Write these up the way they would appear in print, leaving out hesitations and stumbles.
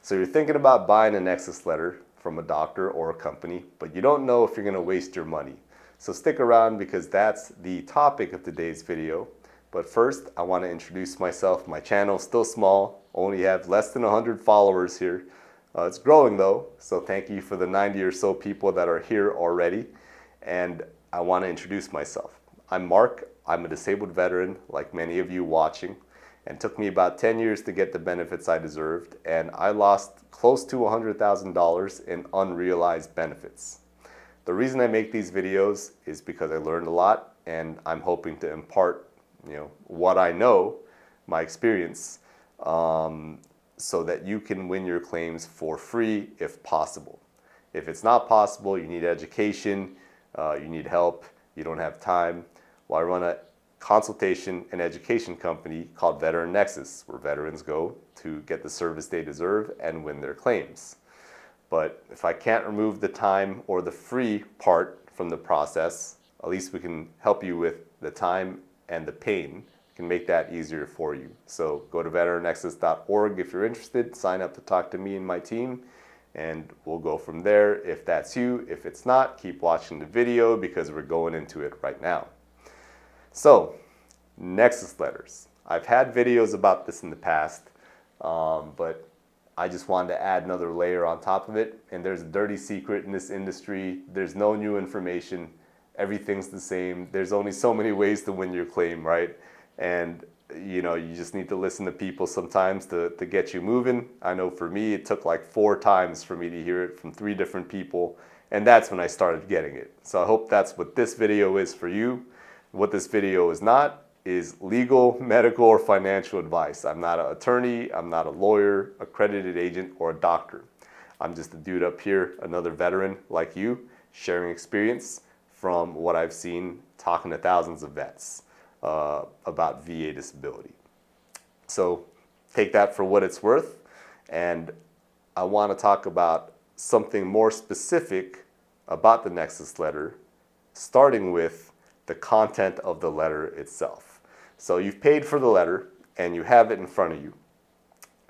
So you're thinking about buying a Nexus letter from a doctor or a company, but you don't know if you're going to waste your money. So stick around because that's the topic of today's video. But first, I want to introduce myself. My channel is still small, only have less than 100 followers here. It's growing though, so thank you for the 90 or so people that are here already. And I want to introduce myself. I'm Mark. I'm a disabled veteran, like many of you watching. And it took me about 10 years to get the benefits I deserved, and I lost close to $100,000 in unrealized benefits. The reason I make these videos is because I learned a lot, and I'm hoping to impart, what I know, my experience, so that you can win your claims for free if possible. If it's not possible, you need education, you need help, you don't have time. Well, I run a consultation and education company called Veteran Nexus, where veterans go to get the service they deserve and win their claims. But if I can't remove the time or the free part from the process, at least we can help you with the time and the pain. We can make that easier for you. So go to veterannexus.org if you're interested, sign up to talk to me and my team, and we'll go from there if that's you. If it's not, keep watching the video because we're going into it right now. So, Nexus letters. I've had videos about this in the past, but I just wanted to add another layer on top of it. And there's a dirty secret in this industry. There's no new information. Everything's the same. There's only so many ways to win your claim, right? And you just need to listen to people sometimes to get you moving. I know for me, it took like 4 times for me to hear it from 3 different people. And that's when I started getting it. So I hope that's what this video is for you. What this video is not is legal, medical, or financial advice. I'm not an attorney, I'm not a lawyer, accredited agent, or a doctor. I'm just a dude up here, another veteran like you, sharing experience from what I've seen, talking to thousands of vets about VA disability. So take that for what it's worth, and I want to talk about something more specific about the Nexus letter, starting with the content of the letter itself. So you've paid for the letter and you have it in front of you.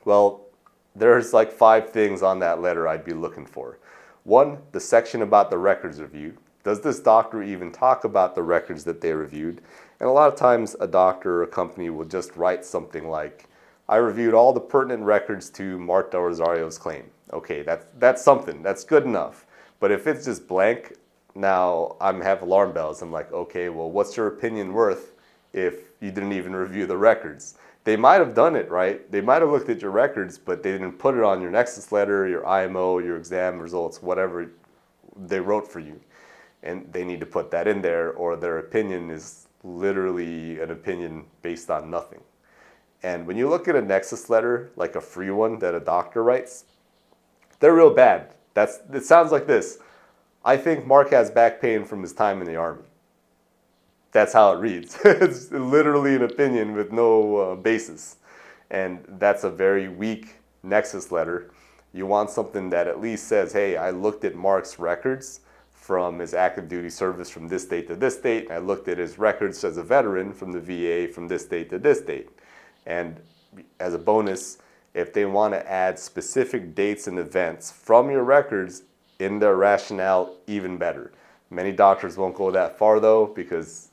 Well, there's like 5 things on that letter I'd be looking for. 1, the section about the records review. Does this doctor even talk about the records that they reviewed? And a lot of times a doctor or a company will just write something like, I reviewed all the pertinent records to Mark Del Rosario's claim. Okay, that's something, that's good enough. But if it's just blank, now I have alarm bells. I'm like, okay, well, what's your opinion worth if you didn't even review the records? They might have done it, right? They might have looked at your records, but they didn't put it on your Nexus letter, your IMO, your exam results, whatever they wrote for you. And they need to put that in there, or their opinion is literally an opinion based on nothing. And when you look at a Nexus letter, like a free one that a doctor writes, they're real bad. It sounds like this. I think Mark has back pain from his time in the Army. That's how it reads. It's literally an opinion with no basis. And that's a very weak Nexus letter. You want something that at least says, hey, I looked at Mark's records from his active duty service from this date to this date. I looked at his records as a veteran from the VA from this date to this date. And as a bonus, if they want to add specific dates and events from your records in their rationale, even better. Many doctors won't go that far though, because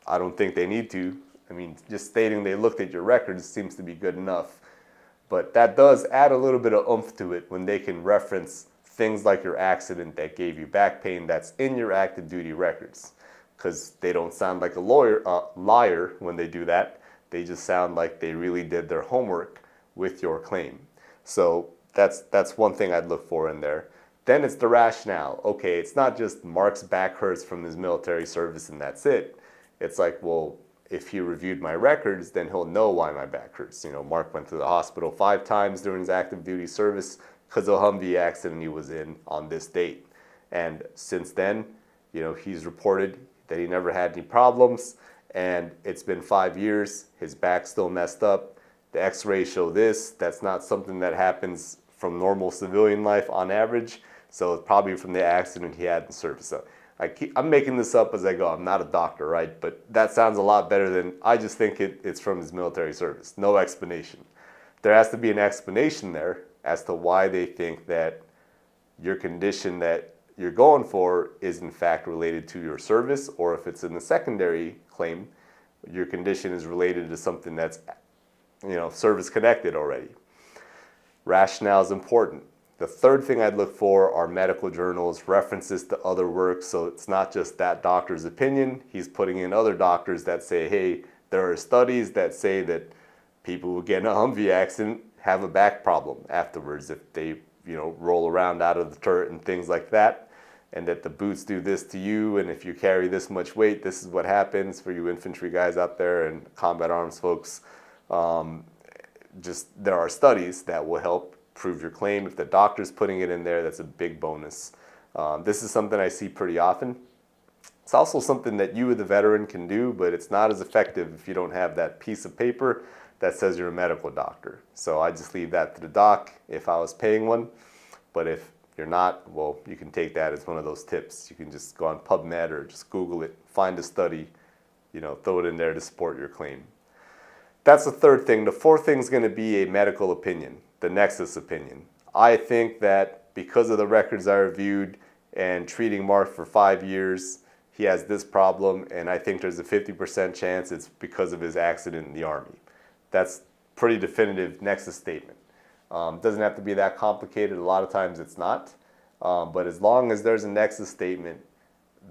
I don't think they need to. I mean, just stating they looked at your records seems to be good enough. But that does add a little bit of oomph to it when they can reference things like your accident that gave you back pain that's in your active duty records. Because they don't sound like a liar when they do that. They just sound like they really did their homework with your claim. So that's one thing I'd look for in there. Then it's the rationale. Okay, it's not just Mark's back hurts from his military service and that's it. It's like, well, if he reviewed my records, then he'll know why my back hurts. Mark went to the hospital 5 times during his active duty service because of a Humvee accident he was in on this date. And since then, he's reported that he never had any problems, and it's been 5 years, his back's still messed up. The x-rays show this. That's not something that happens from normal civilian life on average. So it's probably from the accident he had in service. So I'm making this up as I go. I'm not a doctor, right? But that sounds a lot better than I just think it's from his military service. No explanation. there has to be an explanation there as to why they think that your condition that you're going for is in fact related to your service, or if it's in the secondary claim, your condition is related to something that's, service connected already. Rationale is important. The third thing I'd look for are medical journals, references to other work, so it's not just that doctor's opinion. He's putting in other doctors that say, hey, there are studies that say that people who get in a Humvee accident have a back problem afterwards if they, roll around out of the turret and things like that, and that the boots do this to you, and if you carry this much weight, this is what happens for you infantry guys out there and combat arms folks. There are studies that will help prove your claim. If the doctor's putting it in there, that's a big bonus. This is something I see pretty often. It's also something that you, the veteran, can do, but it's not as effective if you don't have that piece of paper that says you're a medical doctor. So I just leave that to the doc if I was paying one. But if you're not, well, you can take that as one of those tips. You can just go on PubMed or just Google it, find a study, throw it in there to support your claim. That's the third thing. The fourth thing is going to be a medical opinion, the Nexus opinion. I think that because of the records I reviewed and treating Mark for 5 years, he has this problem, and I think there's a 50% chance it's because of his accident in the Army. That's pretty definitive Nexus statement. Doesn't have to be that complicated. A lot of times it's not. But as long as there's a Nexus statement,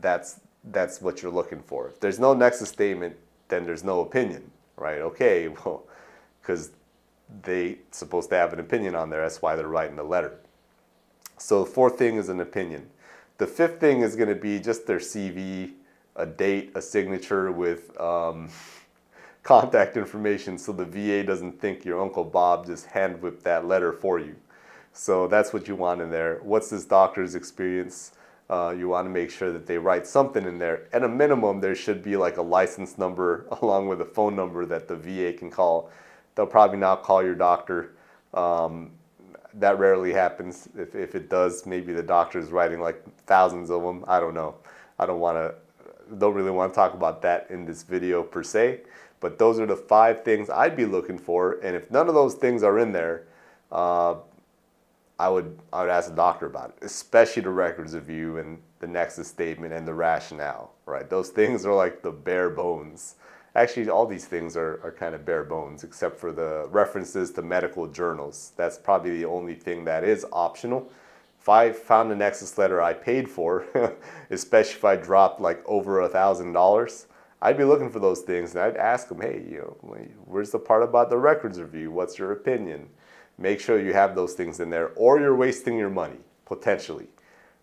that's what you're looking for. If there's no Nexus statement, then there's no opinion, right? Okay, well, because they're supposed to have an opinion on there. That's why they're writing the letter. So the fourth thing is an opinion. The fifth thing is going to be just their CV, a date, a signature with contact information, so the VA doesn't think your Uncle Bob just hand whipped that letter for you. So that's what you want in there. What's this doctor's experience? You want to make sure that they write something in there. At a minimum, there should be like a license number along with a phone number that the VA can call. They'll probably not call your doctor. That rarely happens. If it does, maybe the doctor is writing like thousands of them. I don't know. Don't really want to talk about that in this video per se. But those are the 5 things I'd be looking for. And if none of those things are in there, I would ask the doctor about it, especially the records review and the Nexus statement and the rationale, right? Those things are like the bare bones. Actually, all these things are kind of bare bones, except for the references to medical journals. That's probably the only thing that is optional. If I found a Nexus letter I paid for, especially if I dropped like over $1,000, I'd be looking for those things, and I'd ask them, hey, where's the part about the records review? What's your opinion? Make sure you have those things in there, or you're wasting your money, potentially,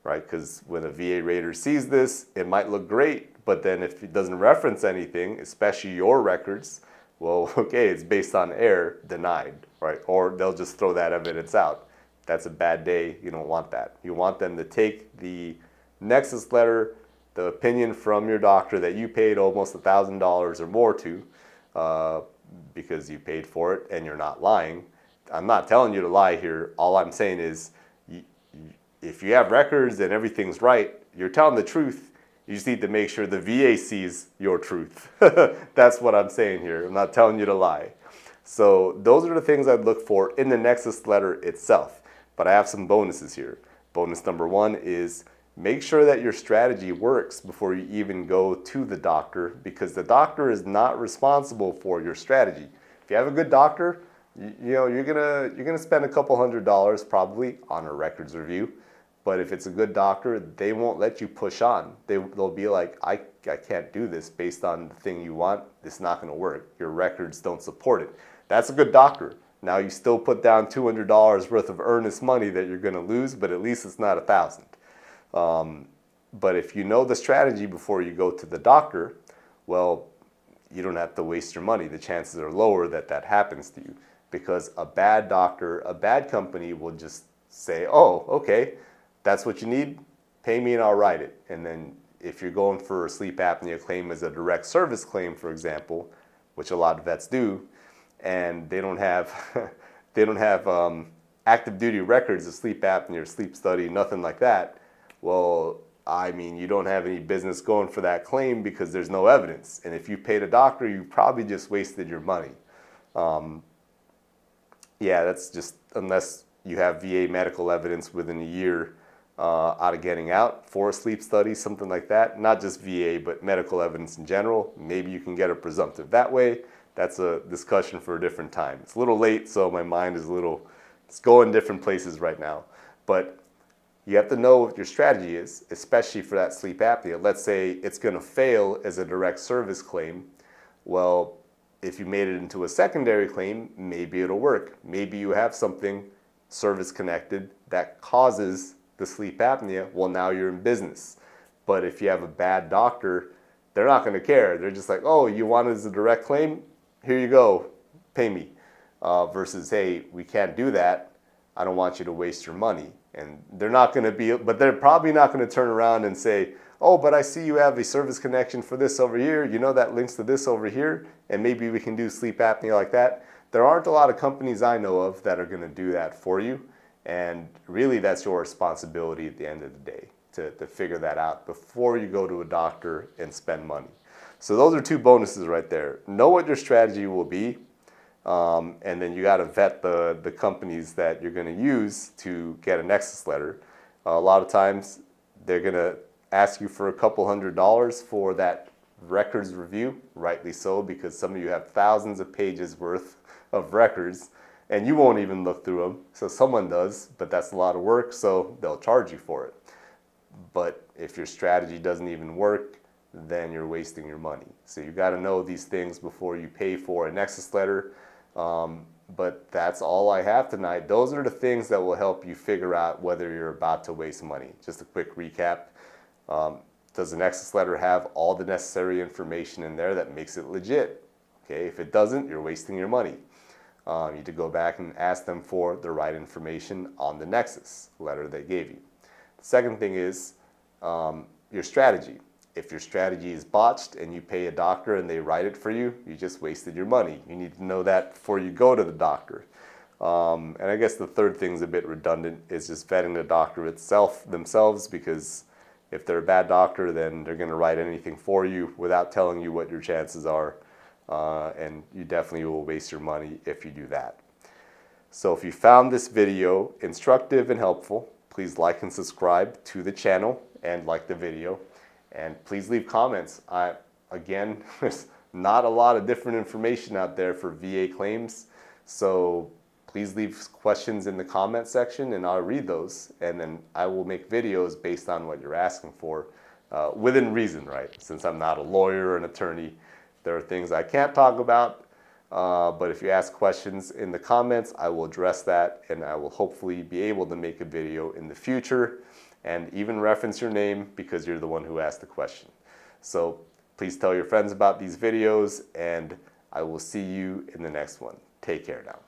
right? Because when a VA rater sees this, it might look great, but then if it doesn't reference anything, especially your records, well, okay, it's based on error, denied, right? Or they'll just throw that evidence out. That's a bad day. You don't want that. You want them to take the Nexus letter, the opinion from your doctor that you paid almost $1,000 or more to because you paid for it and you're not lying. I'm not telling you to lie here. All I'm saying is if you have records and everything's right, you're telling the truth. You just need to make sure the VA sees your truth. That's what I'm saying here. I'm not telling you to lie. So those are the things I'd look for in the Nexus letter itself. But I have some bonuses here. Bonus number 1 is make sure that your strategy works before you even go to the doctor, because the doctor is not responsible for your strategy. If you have a good doctor, you're gonna spend a couple $100 probably on a records review. But if it's a good doctor, they won't let you push on. They'll be like, I can't do this based on the thing you want. It's not going to work. Your records don't support it. That's a good doctor. Now you still put down $200 worth of earnest money that you're going to lose, but at least it's not $1,000. But if you know the strategy before you go to the doctor, well, you don't have to waste your money. The chances are lower that that happens to you, because a bad doctor, a bad company will just say, oh, okay, that's what you need, pay me and I'll write it. And then if you're going for a sleep apnea claim as a direct service claim, for example, which a lot of vets do, and they don't have active duty records of sleep apnea or sleep study, nothing like that, well, I mean, you don't have any business going for that claim because there's no evidence. And if you paid a doctor, you probably just wasted your money. Yeah, that's just unless you have VA medical evidence within a year out of getting out for a sleep study, something like that. Not just VA, but medical evidence in general. Maybe you can get a presumptive that way. That's a discussion for a different time. It's a little late, so my mind is it's going different places right now. But you have to know what your strategy is, especially for that sleep apnea. Let's say it's going to fail as a direct service claim. Well, if you made it into a secondary claim, maybe it'll work. Maybe you have something service connected that causes the sleep apnea. Well, now you're in business. But if you have a bad doctor, they're not going to care. They're just like, oh, you want it as a direct claim? Here you go, pay me. Versus, hey, we can't do that. I don't want you to waste your money. And they're not going to be, but they're probably not going to turn around and say, oh, but I see you have a service connection for this over here. You know that links to this over here, and maybe we can do sleep apnea like that. There aren't a lot of companies I know of that are going to do that for you. And really, that's your responsibility at the end of the day to figure that out before you go to a doctor and spend money. So those are two bonuses right there. Know what your strategy will be. And then you got to vet the companies that you're going to use to get a Nexus letter. A lot of times they're going to ask you for a couple $100s for that records review, rightly so, because some of you have thousands of pages worth of records and you won't even look through them. So someone does, but that's a lot of work, so they'll charge you for it. But if your strategy doesn't even work, then you're wasting your money. So you got to know these things before you pay for a Nexus letter. But that's all I have tonight. Those are the things that will help you figure out whether you're about to waste money. Just a quick recap. Does the Nexus letter have all the necessary information in there that makes it legit? Okay, if it doesn't, you're wasting your money. You need to go back and ask them for the right information on the Nexus letter they gave you. The second thing is your strategy. If your strategy is botched and you pay a doctor and they write it for you, you just wasted your money. You need to know that before you go to the doctor. And I guess the third thing is a bit redundant, is just vetting the doctor themselves, because if they're a bad doctor, then they're going to write anything for you without telling you what your chances are. And you definitely will waste your money if you do that. So if you found this video instructive and helpful, please like and subscribe to the channel and like the video. And please leave comments. Again, there's not a lot of different information out there for VA claims. So please leave questions in the comment section and I'll read those. And then I will make videos based on what you're asking for, within reason, right? Since I'm not a lawyer or an attorney, there are things I can't talk about. But if you ask questions in the comments, I will address that, and I will hopefully be able to make a video in the future and even reference your name because you're the one who asked the question. So please tell your friends about these videos, and I will see you in the next one. Take care now.